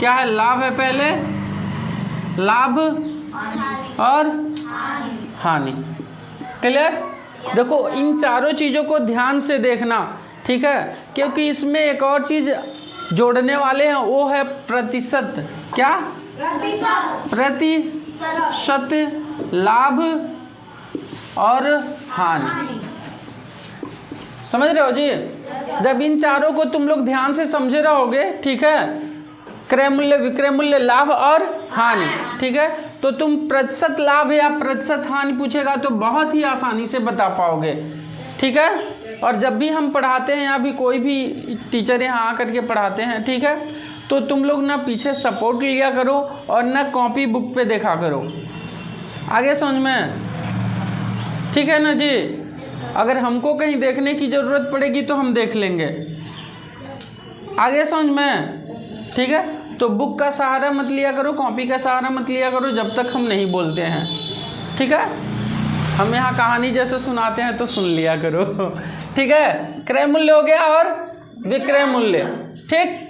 क्या है? लाभ है पहले, लाभ और हानि। क्लियर? देखो इन चारों चीज़ों को ध्यान से देखना, ठीक है, क्योंकि इसमें एक और चीज़ जोड़ने वाले हैं, वो है प्रतिशत। क्या? प्रतिशत लाभ और हानि। समझ रहे हो जी? जब इन चारों को तुम लोग ध्यान से समझे रहोगे, ठीक है, क्रय मूल्य, विक्रय मूल्य, लाभ और हानि, ठीक है, तो तुम प्रतिशत लाभ या प्रतिशत हानि पूछेगा तो बहुत ही आसानी से बता पाओगे, ठीक है। और जब भी हम पढ़ाते हैं, यहाँ भी कोई भी टीचर यहाँ आकर के पढ़ाते हैं, ठीक है, तो तुम लोग ना पीछे सपोर्ट लिया करो और ना कॉपी बुक पे देखा करो। आगे समझ में? ठीक है ना जी? अगर हमको कहीं देखने की ज़रूरत पड़ेगी तो हम देख लेंगे। आगे समझ में? ठीक है, तो बुक का सहारा मत लिया करो, कॉपी का सहारा मत लिया करो जब तक हम नहीं बोलते हैं, ठीक है। हम यहाँ कहानी जैसे सुनाते हैं तो सुन लिया करो, ठीक है। क्रय मूल्य हो गया और विक्रय मूल्य, ठीक।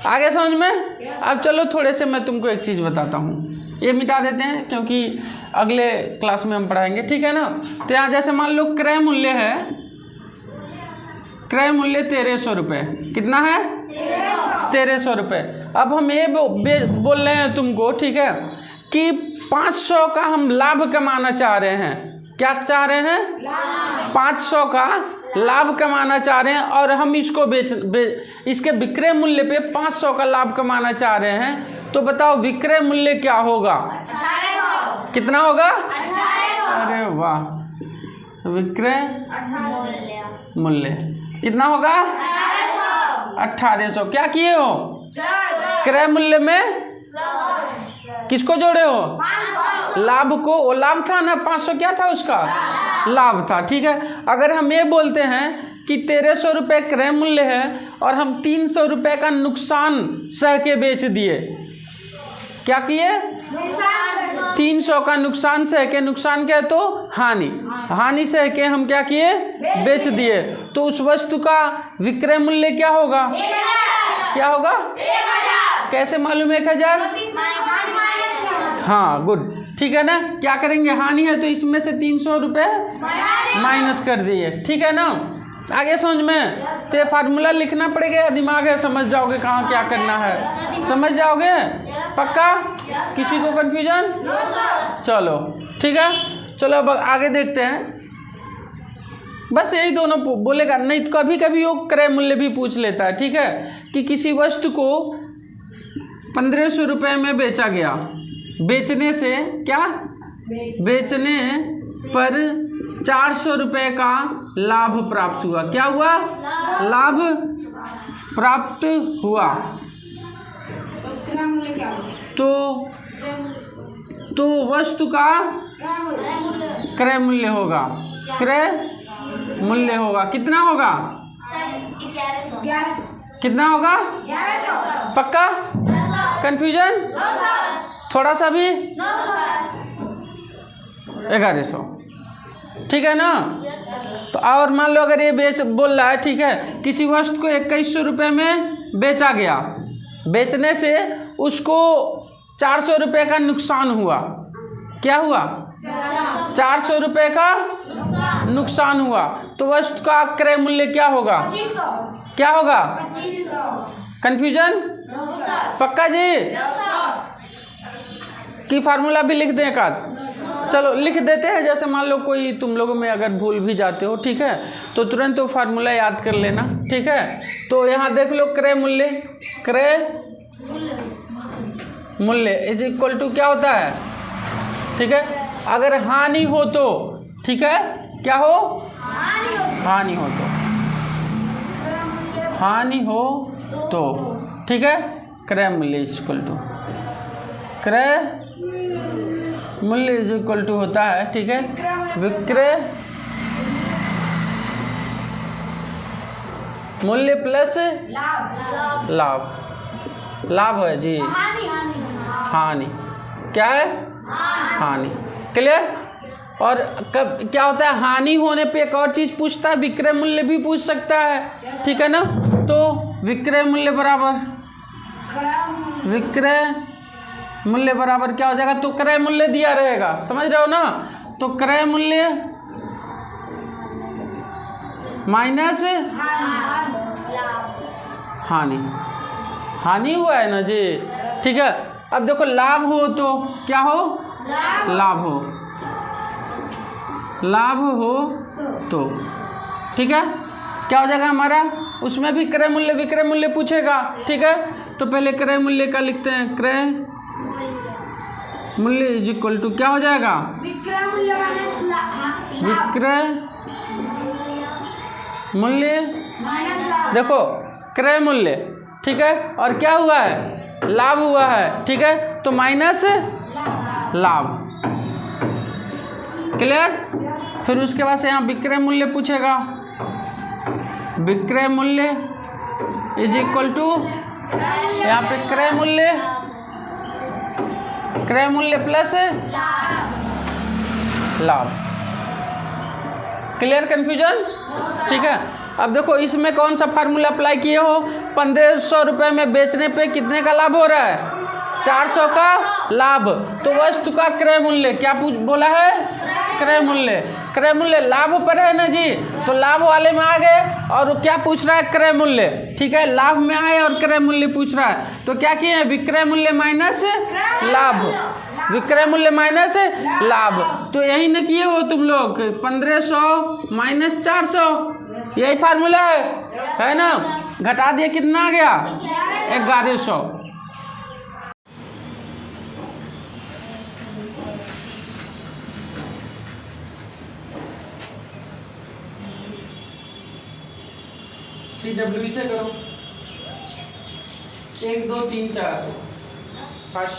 आगे समझ में? अब चलो थोड़े से मैं तुमको एक चीज़ बताता हूँ, ये मिटा देते हैं क्योंकि अगले क्लास में हम पढ़ाएंगे, ठीक है ना। तो यहाँ जैसे मान लो क्रय मूल्य है, क्रय मूल्य 1300 रुपये। कितना है? 1300 रुपये। अब हम ये बोल रहे हैं तुमको, ठीक है, कि 500 का हम लाभ कमाना चाह रहे हैं। क्या चाह रहे हैं? 500 का लाभ कमाना चाह रहे हैं और हम इसको इसके विक्रय मूल्य पे 500 का लाभ कमाना चाह रहे हैं। तो बताओ विक्रय मूल्य क्या होगा? कितना होगा? अरे वाह, विक्रय मूल्य कितना होगा? 1800। क्या किए हो? क्रय मूल्य में किसको जोड़े हो? लाभ को। वो लाभ था ना, 500 क्या था उसका? लाभ था, ठीक है। अगर हम ये बोलते हैं कि 1300 रुपये क्रय मूल्य है और हम 300 रुपये का नुकसान सह के बेच दिए। क्या किए? 300 का नुकसान सह के, नुकसान क्या है तो हानि, हानि सह के हम क्या किए? बेच दिए। तो उस वस्तु का विक्रय मूल्य क्या होगा? क्या होगा? कैसे मालूम? 1000। हाँ, गुड, ठीक है ना। क्या करेंगे? हानि है तो इसमें से 300 रुपये माइनस कर दिए, ठीक है ना। आगे समझ में? तो फार्मूला लिखना पड़ेगा या दिमाग है? समझ जाओगे कहाँ क्या करना है, समझ जाओगे पक्का? किसी को कंफ्यूजन? चलो ठीक है, चलो अब आगे देखते हैं। बस यही दोनों बोलेगा, नहीं तो कभी कभी वो क्रय मूल्य भी पूछ लेता है, ठीक है, कि किसी वस्तु को 1500 रुपये में बेचा गया, बेचने से क्या? बेचने पर 400 रुपये का लाभ प्राप्त हुआ। क्या हुआ? लाभ प्राप्त हुआ। तो वस्तु का क्रय मूल्य होगा, क्रय मूल्य होगा। कितना होगा? 1100। कितना होगा? 1100। पक्का? कंफ्यूजन? थोड़ा सा भी? 1100, ठीक है ना। तो और मान लो अगर ये बोल रहा है, ठीक है, किसी वस्तु को 2100 रुपये में बेचा गया, बेचने से उसको 400 रुपये का नुकसान हुआ। क्या हुआ? 400 रुपये का नुकसान हुआ। तो वस्तु का क्रय मूल्य क्या होगा? 2500। क्या होगा? 2500। कंफ्यूजन? पक्का जी? की फार्मूला भी लिख दें का? चलो लिख देते हैं। जैसे मान लो कोई तुम लोगों में अगर भूल भी जाते हो, ठीक है, तो तुरंत वो फार्मूला याद कर लेना, ठीक है। तो यहाँ देख लो, क्रय मूल्य, क्रय मूल्य इज इक्वल टू क्या होता है? ठीक है, अगर हानि हो तो, ठीक है, क्या हो? हानि हो तो, हानि हो तो, ठीक है, क्रय मूल्य इज इक्वल टू, क्रय मूल्य इज इक्वल टू होता है, ठीक है, विक्रय मूल्य प्लस लाभ। लाभ है जी, हानि क्या है? हानि। क्लियर? और कब क्या होता है? हानि होने पे एक और चीज पूछता है, विक्रय मूल्य भी पूछ सकता है, ठीक है ना। तो विक्रय मूल्य बराबर विक्रय मूल्य बराबर क्या हो जाएगा, तो क्रय मूल्य दिया रहेगा, समझ रहे हो ना। तो क्रय मूल्य माइनस हानि, हानि हुआ है ना जी, ठीक है। अब देखो लाभ हो तो क्या हो, लाभ हो, लाभ हो तो ठीक है, क्या हो जाएगा हमारा, उसमें भी क्रय मूल्य विक्रय मूल्य पूछेगा, ठीक है। तो पहले क्रय मूल्य का लिखते हैं, क्रय मूल्य इज इक्वल टू क्या हो जाएगा, विक्रय मूल्य माइनस विक्रय मूल्य माइनस लाभ। देखो क्रय मूल्य, ठीक है, और क्या हुआ है, लाभ हुआ है, ठीक है, तो माइनस लाभ, क्लियर। फिर उसके बाद से यहाँ विक्रय मूल्य पूछेगा, विक्रय मूल्य इज इक्वल टू यहाँ पे क्रय मूल्य, क्रय मूल्य प्लस लाभ, क्लियर, कंफ्यूजन, ठीक है। अब देखो इसमें कौन सा फार्मूला अप्लाई किए हो, 1500 रुपये में बेचने पे कितने का लाभ हो रहा है, 400 का लाभ, तो वस्तु का क्रय मूल्य क्या बोला है, क्रय मूल्य, क्रय मूल्य लाभ पर है ना जी, तो लाभ वाले में आ गए, और वो क्या पूछ रहा है, क्रय मूल्य, ठीक है, लाभ में आए और क्रय मूल्य पूछ रहा है, तो क्या किए हैं, विक्रय मूल्य माइनस लाभ, विक्रय मूल्य माइनस लाभ, तो यही ना किए हो तुम लोग, 1500 माइनस 400, यही फार्मूला है ना, घटा दिए कितना आ गया, 1100। CW से करो, 1 2 3 4 5